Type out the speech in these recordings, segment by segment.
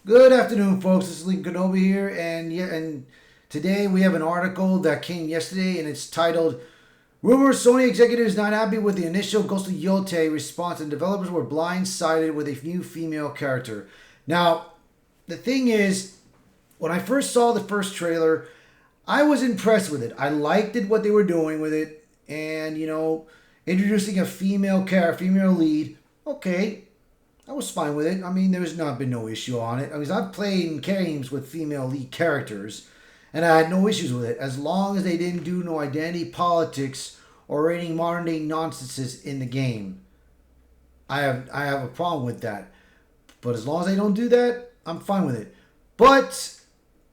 Good afternoon, folks. This is Lincoln over here, and today we have an article that came yesterday, and it's titled "Rumors: Sony executives not happy with the initial Ghost of Yote response, and developers were blindsided with a new female character." Now, the thing is, when I first saw the first trailer, I was impressed with it. I liked it what they were doing with it, and introducing a female character, female lead. Okay, I was fine with it. I mean, there's not been no issue on it. I mean, I've played games with female lead characters, and I had no issues with it as long as they didn't do no identity politics or any modern day nonsenses in the game. I have a problem with that. But as long as they don't do that, I'm fine with it. But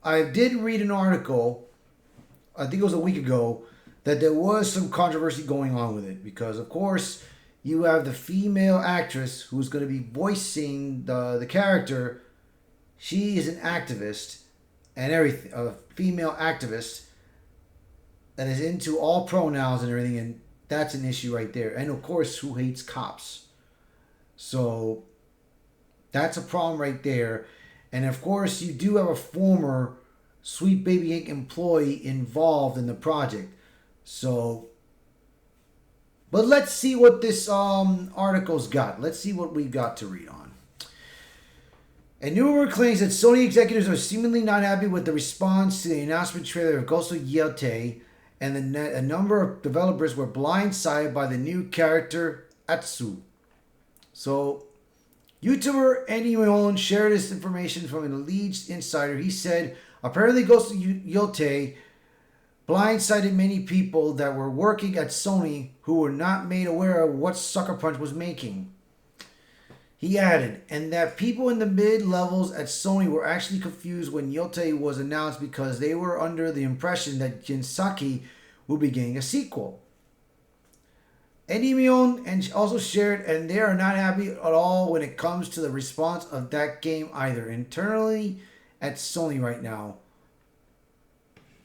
I did read an article, I think it was a week ago, that there was some controversy going on with it because, of course, you have the female actress who's going to be voicing the character. She is an activist and everything, a female activist that is into all pronouns and everything, and that's an issue right there. And of course, who hates cops? So that's a problem right there. And of course, you do have a former Sweet Baby Inc. employee involved in the project. So, but let's see what this article's got. Let's see what we've got to read on. A new rumor claims that Sony executives are seemingly not happy with the response to the announcement trailer of Ghost of Yote, and a number of developers were blindsided by the new character Atsu. So, YouTuber Andy Malone shared this information from an alleged insider. He said, apparently Ghost of Yote blindsided many people that were working at Sony who were not made aware of what Sucker Punch was making. He added, and that people in the mid-levels at Sony were actually confused when Yote was announced because they were under the impression that Jinsaki would be getting a sequel. Eddie Mion and also shared, and they are not happy at all when it comes to the response of that game either internally at Sony right now.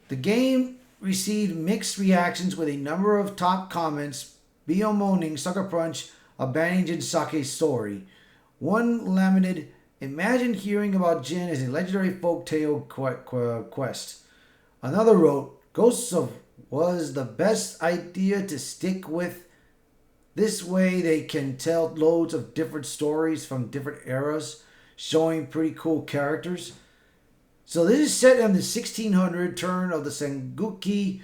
The game received mixed reactions with a number of top comments bemoaning Sucker Punch abandoning Jinsake's story. One lamented, "Imagine hearing about Jin as a legendary folk tale quest." Another wrote, "Ghosts of was the best idea to stick with. This way they can tell loads of different stories from different eras, showing pretty cool characters." So this is set in the 1600 turn of the Sengoku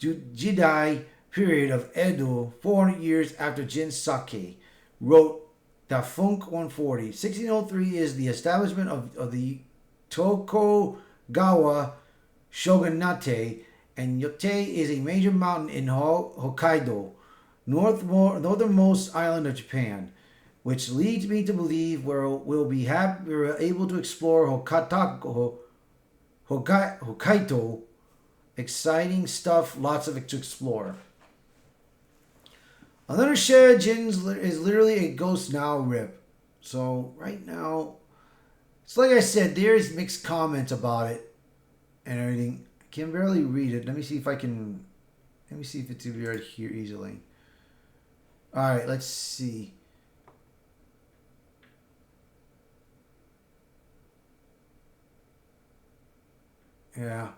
Jidai period of Edo, 400 years after Jinsake, wrote Da Funk 140. 1603 is the establishment of the Tokugawa shogunate, and Yote is a major mountain in Hokkaido, northernmost island of Japan, which leads me to believe we're able to explore Hokkaido. Exciting stuff, lots of it to explore. Another share, Jin is literally a ghost now rip. So right now, it's like I said, there's mixed comments about it and everything. I can barely read it. Let me see if it's right here easily. All right, let's see. Yeah.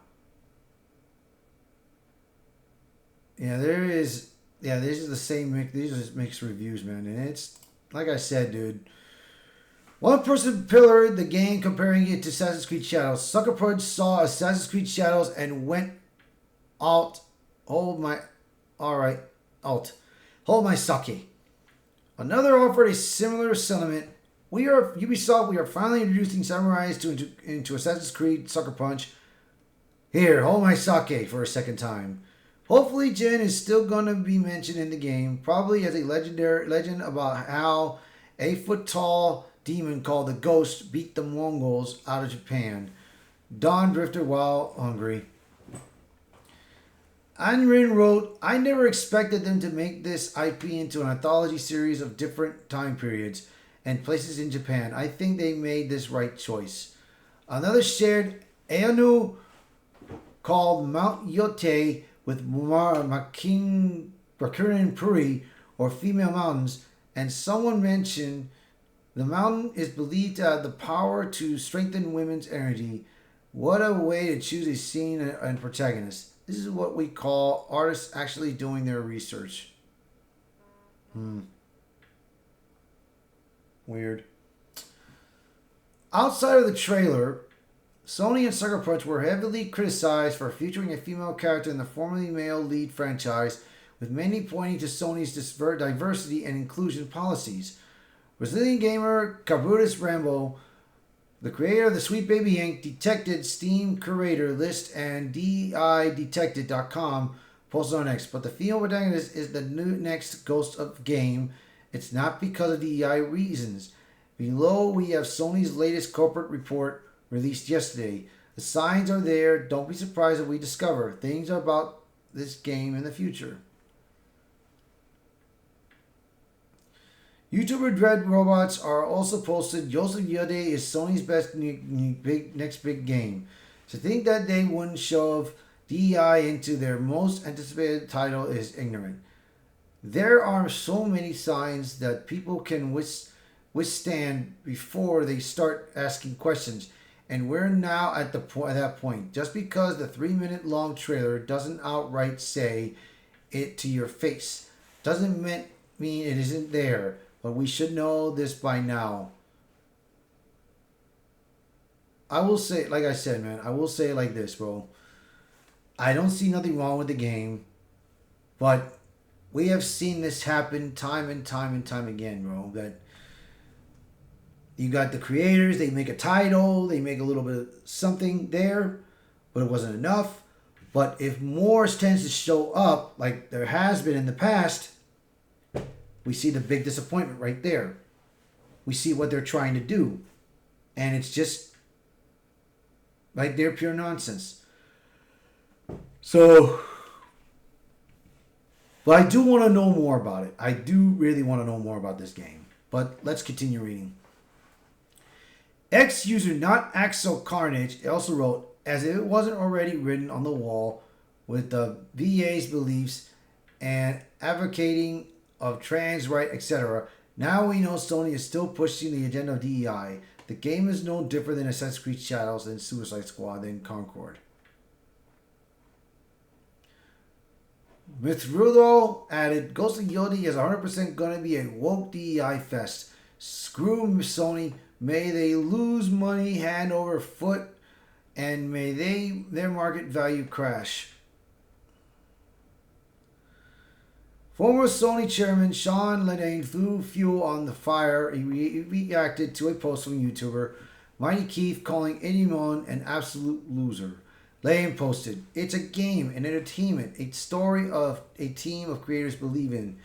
Yeah, there is. Yeah, these are the same. These are just mixed reviews, man. And it's like I said, dude. One person pillared the game comparing it to Assassin's Creed Shadows. Sucker Punch saw Assassin's Creed Shadows and went alt. Hold my. All right, alt. Hold my sake. Another offered a similar sentiment. We are Ubisoft. We are finally introducing samurais into Assassin's Creed Sucker Punch. Here, hold my sake for a second time. Hopefully, Jin is still gonna be mentioned in the game, probably as a legend about how a foot-tall demon called the Ghost beat the Mongols out of Japan. Dawn Drifter while hungry. Anrin wrote, "I never expected them to make this IP into an anthology series of different time periods and places in Japan. I think they made this right choice." Another shared Aonu called Mount Yote with Makin Puri or Female Mountains, and someone mentioned The mountain is believed to have the power to strengthen women's energy. What a way to choose a scene and protagonist. This is what we call artists actually doing their research. Weird. Outside of the trailer, Sony and Sucker Punch were heavily criticized for featuring a female character in the formerly male lead franchise, with many pointing to Sony's diversity and inclusion policies. Brazilian gamer Cabrutus Rambo, the creator of the Sweet Baby Inc., detected Steam curator list and DIDetected.com posted on X. But the female protagonist is the new next Ghost of game. It's not because of DEI reasons. Below, we have Sony's latest corporate report released yesterday. The signs are there. Don't be surprised if we discover things about this game in the future. YouTuber Dread Robots are also posted. Joseph Yode is Sony's best next big game. To think that they wouldn't shove DEI into their most anticipated title is ignorant. There are so many signs that people can withstand before they start asking questions, and we're now at that point. Just because the 3-minute long trailer doesn't outright say it to your face doesn't mean it isn't there. But we should know this by now. I will say, like I said, man, I will say it like this, bro. I don't see nothing wrong with the game, but we have seen this happen time and time again, bro. That you got the creators, they make a title, they make a little bit of something there, but it wasn't enough. But if more tends to show up, like there has been in the past, we see the big disappointment right there. We see what they're trying to do. And it's just right there, pure nonsense. So, but I do want to know more about it. I do really want to know more about this game. But let's continue reading. Ex-user Not Axel Carnage also wrote, as if it wasn't already written on the wall, with the VA's beliefs and advocating of trans right, etc. Now we know Sony is still pushing the agenda of DEI. The game is no different than Assassin's Creed Shadows, than Suicide Squad, than Concord. Mithrudo added, Ghost of Yodi is 100% going to be a woke DEI fest. Screw Sony. May they lose money hand over foot, and may their market value crash. Former Sony chairman Sean Ledane threw fuel on the fire. He reacted to a post from YouTuber Mighty Keith calling anyone an absolute loser. Ledane posted, "It's a game, an entertainment, a story of a team of creators believe in.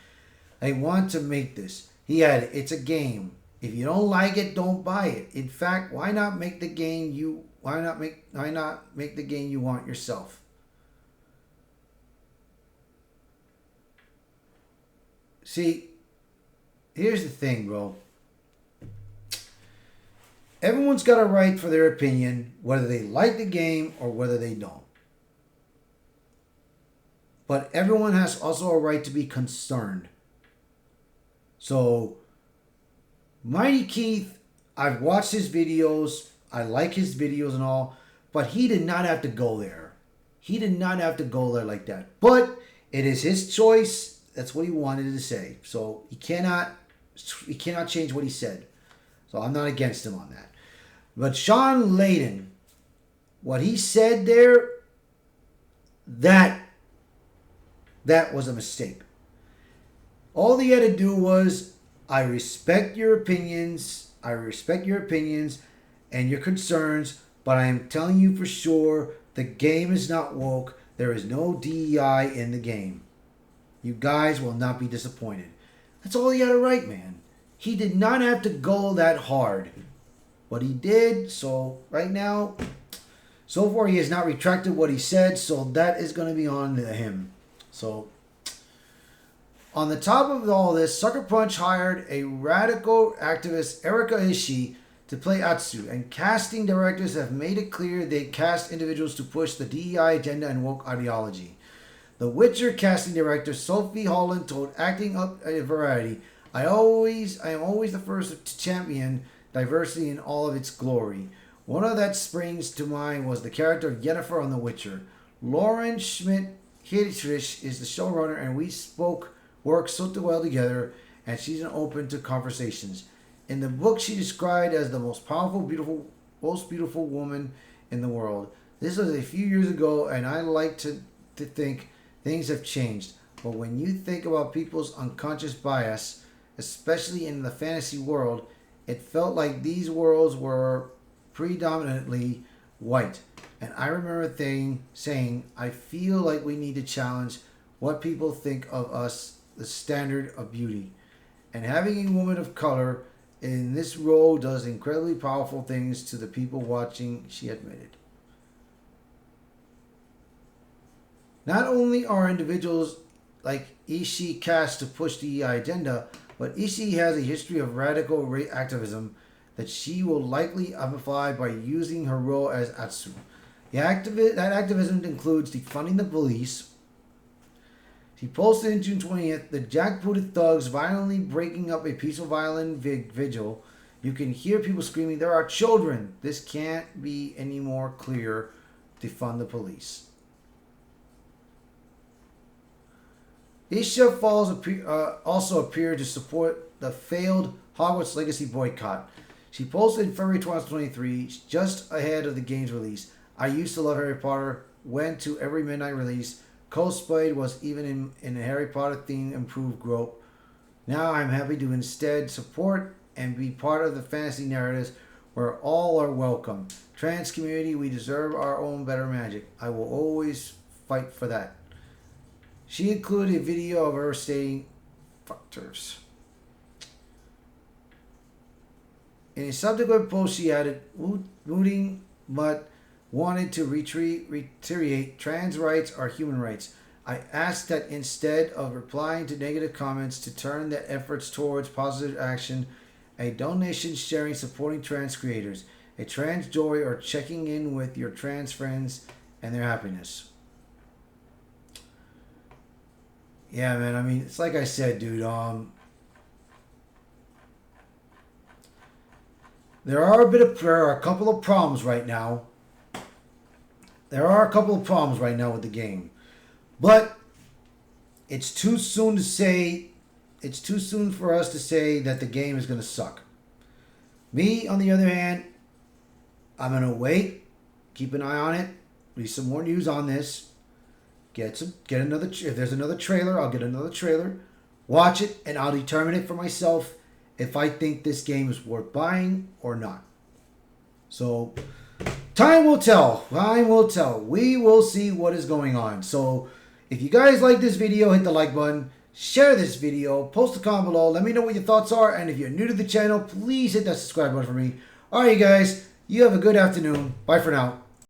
They want to make this." He added, "It's a game. If you don't like it, don't buy it. In fact, why not make the game you want yourself?" See, here's the thing, bro. Everyone's got a right for their opinion, whether they like the game or whether they don't. But everyone has also a right to be concerned. So, Mighty Keith, I've watched his videos. I like his videos and all. But he did not have to go there. He did not have to go there like that. But it is his choice. That's what he wanted to say. So he cannot change what he said. So I'm not against him on that. But Sean Layden, what he said there, that was a mistake. All he had to do was, I respect your opinions and your concerns, but I am telling you for sure, the game is not woke. There is no DEI in the game. You guys will not be disappointed. That's all he had to write, man. He did not have to go that hard. But he did. So right now, so far he has not retracted what he said. So that is going to be on him. So on the top of all this, Sucker Punch hired a radical activist, Erika Ishii, to play Atsu. And casting directors have made it clear they cast individuals to push the DEI agenda and woke ideology. The Witcher casting director Sophie Holland told Acting Up a Variety, I am always the first to champion diversity in all of its glory. One of that springs to mind was the character of Yennefer on The Witcher. Lauren Schmidt Hittrich is the showrunner, and we work so well together, and she's open to conversations. In the book, she described as the most powerful, most beautiful woman in the world. This was a few years ago, and I like to think things have changed. But when you think about people's unconscious bias, especially in the fantasy world, it felt like these worlds were predominantly white. And I remember saying, I feel like we need to challenge what people think of us, the standard of beauty. And having a woman of color in this role does incredibly powerful things to the people watching, she admitted. Not only are individuals like Ishii cast to push the EI agenda, but Ishii has a history of radical activism that she will likely amplify by using her role as Atsu. That activism includes defunding the police. She posted on June 20th the jackbooted thugs violently breaking up a peaceful violin vigil. You can hear people screaming, "There are children!" This can't be any more clear. Defund the police. Isha Falls also appeared to support the failed Hogwarts Legacy boycott. She posted in February 2023, just ahead of the game's release. I used to love Harry Potter, went to every midnight release, cosplayed, was even in a Harry Potter themed improved group. Now I'm happy to instead support and be part of the fantasy narratives where all are welcome. Trans community, we deserve our own better magic. I will always fight for that. She included a video of her stating, "Fuckers." In a subsequent post, she added, "Mooting, but wanted to reiterate trans rights are human rights. I ask that instead of replying to negative comments to turn the efforts towards positive action, a donation, sharing, supporting trans creators, a trans joy, or checking in with your trans friends and their happiness." Yeah, man. I mean, it's like I said, dude. There are a couple of problems right now. There are a couple of problems right now with the game, but it's too soon to say. It's too soon for us to say that the game is going to suck. Me, on the other hand, I'm going to wait, keep an eye on it, read some more news on this. Get another. If there's another trailer, I'll get another trailer, watch it, and I'll determine it for myself if I think this game is worth buying or not. So, time will tell. Time will tell. We will see what is going on. So, if you guys like this video, hit the like button, share this video, post a comment below, let me know what your thoughts are, and if you're new to the channel, please hit that subscribe button for me. Alright, you guys, you have a good afternoon. Bye for now.